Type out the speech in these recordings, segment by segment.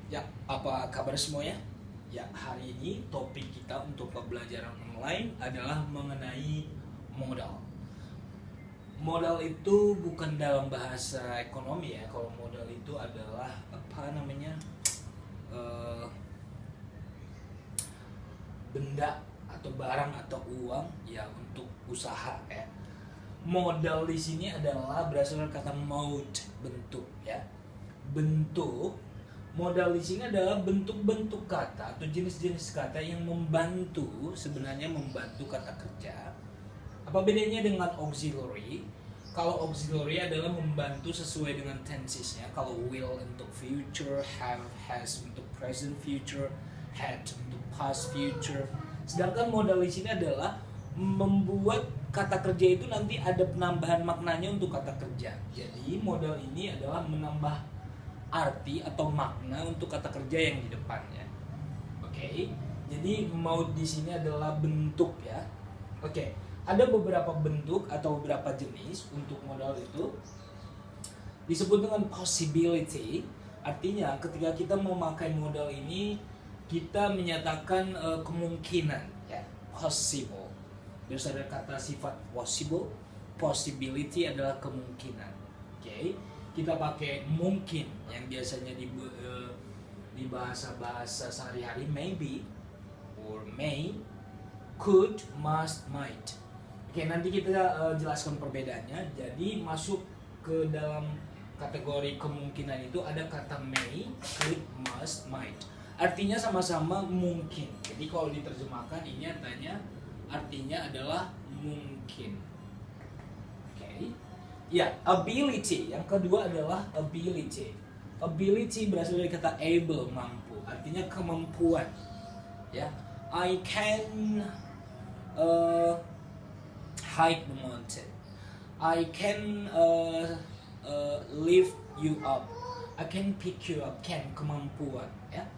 Ya, apa kabar semuanya? Ya, hari ini topik kita untuk pembelajaran online adalah mengenai modal. Modal itu bukan dalam bahasa ekonomi ya. Kalau modal itu adalah apa namanya? eh, Benda atau barang atau uang ya untuk usaha ya. Modal di sini adalah berasal dari kata maud, bentuk ya. Bentuk modal di sini adalah bentuk-bentuk kata atau jenis-jenis kata yang membantu, sebenarnya membantu kata kerja. Apa bedanya dengan auxiliary? Kalau auxiliary adalah membantu sesuai dengan tensesnya. Kalau will untuk future, have, has untuk present future, had untuk past future. Sedangkan modal di sini adalah membuat kata kerja itu nanti ada penambahan maknanya untuk kata kerja. Jadi modal ini adalah menambah arti atau makna untuk kata kerja yang di depannya. Oke. Jadi maud di sini adalah bentuk ya. Oke. Ada beberapa bentuk atau beberapa jenis untuk modal itu. Disebut dengan possibility. Artinya ketika kita memakai modal ini kita menyatakan kemungkinan ya, possible. Berdasarkan kata sifat possible, possibility adalah kemungkinan. Oke. Kita pakai mungkin yang biasanya di bahasa-bahasa sehari-hari maybe or may, could, must, might. Oke, nanti kita jelaskan perbedaannya. Jadi masuk ke dalam kategori kemungkinan itu ada kata may, could, must, might. Artinya sama-sama mungkin. Jadi kalau diterjemahkan ini artinya adalah mungkin. Oke. Ya, ability. Yang kedua adalah ability. Ability berasal dari kata able, mampu. Artinya kemampuan. Ya, I can hike the mountain. I can lift you up. I can pick you up. Can, kemampuan. Ya,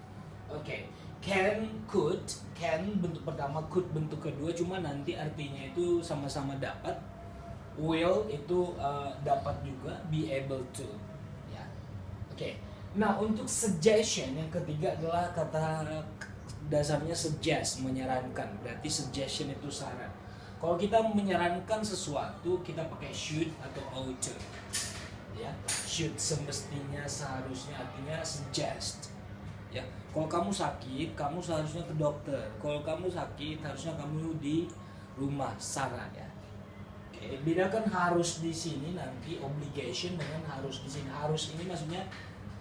oke. Can, could. Can bentuk pertama, could bentuk kedua. Cuma nanti artinya itu sama-sama dapat. Will itu dapat juga, be able to ya. Oke. Nah, untuk suggestion yang ketiga adalah kata dasarnya suggest, menyarankan. Berarti suggestion itu saran. Kalau kita menyarankan sesuatu kita pakai should atau ought to ya. Should semestinya, seharusnya, artinya suggest ya. Kalau kamu sakit kamu seharusnya ke dokter. Kalau kamu sakit harusnya kamu di rumah, saran ya. Bedakan harus di sini nanti obligation dengan harus di sini. Harus ini maksudnya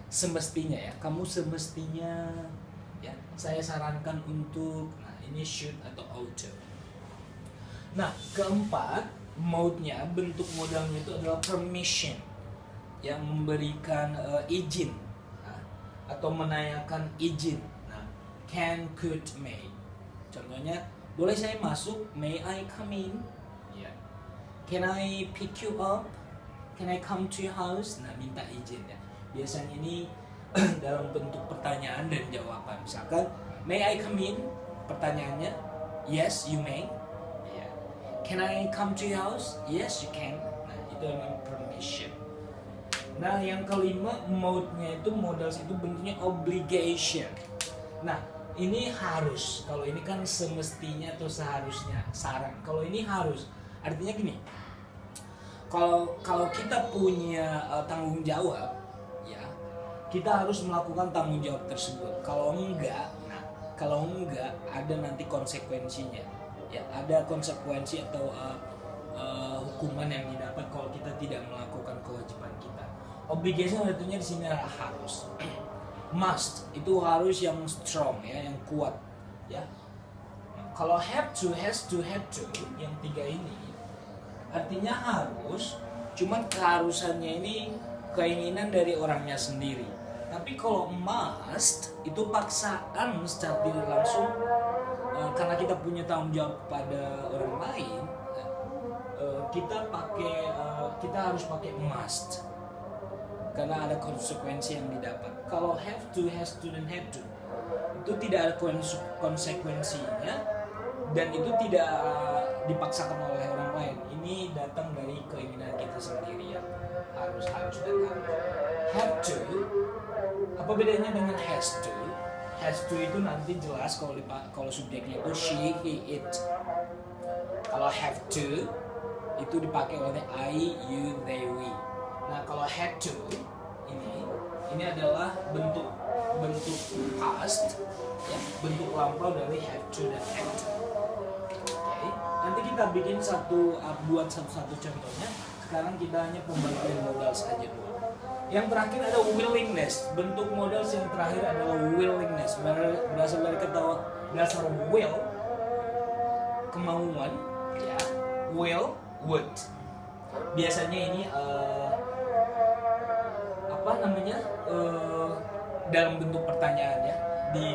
semestinya ya. Kamu semestinya ya. Saya sarankan untuk, nah ini should atau ought to. Nah, keempat, mode-nya, bentuk modalnya itu adalah permission. Yang memberikan izin atau menanyakan izin. Nah, can, could, may. Contohnya, boleh saya masuk? May I come in? Can I pick you up? Can I come to your house? Nah, minta izin ya. Biasanya ini dalam bentuk pertanyaan dan jawaban. Misalkan, may I come in? Pertanyaannya, yes, you may. Yeah. Can I come to your house? Yes, you can. Nah, itu namanya permission. Nah, yang kelima, mode-nya itu, modal itu bentuknya obligation. Nah, ini harus. Kalau ini kan semestinya atau seharusnya, saran. Kalau ini harus. Artinya gini, kalau kita punya tanggung jawab, ya kita harus melakukan tanggung jawab tersebut. Kalau enggak ada nanti konsekuensinya. Ya, ada konsekuensi atau hukuman yang didapat kalau kita tidak melakukan kewajiban kita. Obligation artinya di sini adalah harus. Must itu harus yang strong ya, yang kuat ya. Kalau have to, has to, had to, yang tiga ini artinya harus, cuman keharusannya ini keinginan dari orangnya sendiri. Tapi kalau must itu paksaan secara tidak langsung, karena kita punya tanggung jawab pada orang lain, kita harus pakai must karena ada konsekuensi yang didapat. Kalau have to, has to, dan had to itu tidak ada konsekuensinya dan itu tidak dipaksakan oleh orang lain. Ini datang dari keinginan kita sendiri ya. Harus dan harus. Have to, apa Apa bedanya dengan has to? Has to itu nanti jelas kalau subjeknya itu she, he, it. Kalau have to itu dipakai oleh I, you, they, we. Nah kalau had to ini adalah bentuk past, ya, bentuk lampau dari have to dan had to. Oke, nanti kita bikin buat satu contohnya. Sekarang kita hanya pembagian modal saja dulu. Yang terakhir ada willingness. Bentuk modal yang terakhir adalah willingness. Berasal dari kata dasar will, kemauan, ya. Will, would. Biasanya ini dalam bentuk pertanyaan ya.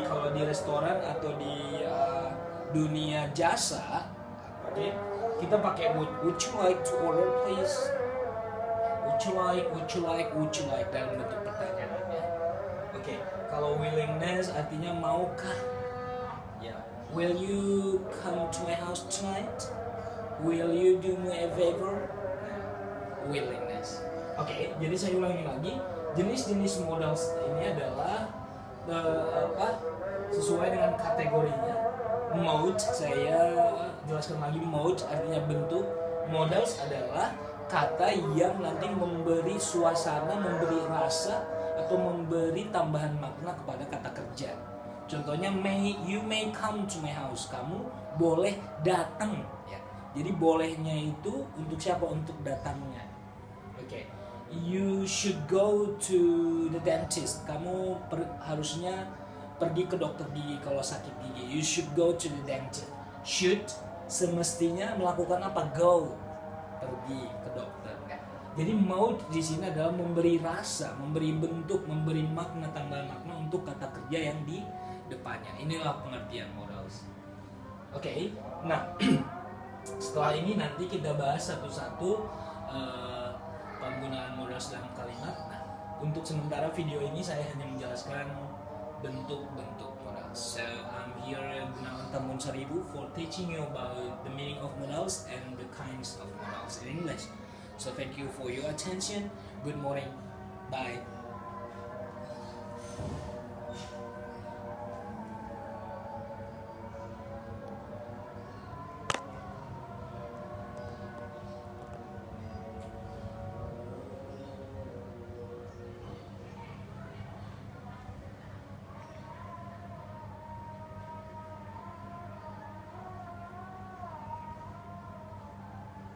Kalau di restoran atau di dunia jasa, oke, kita pakai would you like to order please? Would you like dalam bentuk pertanyaan ya. Oke, kalau willingness artinya maukah? Ya. Will you come to my house tonight? Will you do me a favor? Willingness. Oke, jadi saya ulangi lagi. Jenis-jenis modal ini adalah sesuai dengan kategorinya. Mode, saya jelaskan lagi, mode artinya bentuk. Modals adalah kata yang nanti memberi suasana, memberi rasa, atau memberi tambahan makna kepada kata kerja. Contohnya, you may come to my house. Kamu boleh datang. Ya. Jadi bolehnya itu untuk siapa? Untuk datangnya. Oke. You should go to the dentist. Kamu harusnya pergi ke dokter gigi kalau sakit gigi. You should go to the dentist. Should semestinya melakukan apa? Go. Pergi ke dokter. Nah, jadi mode di sini adalah memberi rasa, memberi bentuk, memberi makna, tambahan makna untuk kata kerja yang di depannya. Inilah pengertian modals. Oke. Nah, setelah ini nanti kita bahas satu-satu penggunaan modals dalam kalimat. Nah, untuk sementara video ini saya hanya menjelaskan bentuk-bentuk modals. So, I'm here Gunawan Tambun Seribu for teaching you about the meaning of modals and the kinds of modals in English. So thank you for your attention. Good morning. Bye.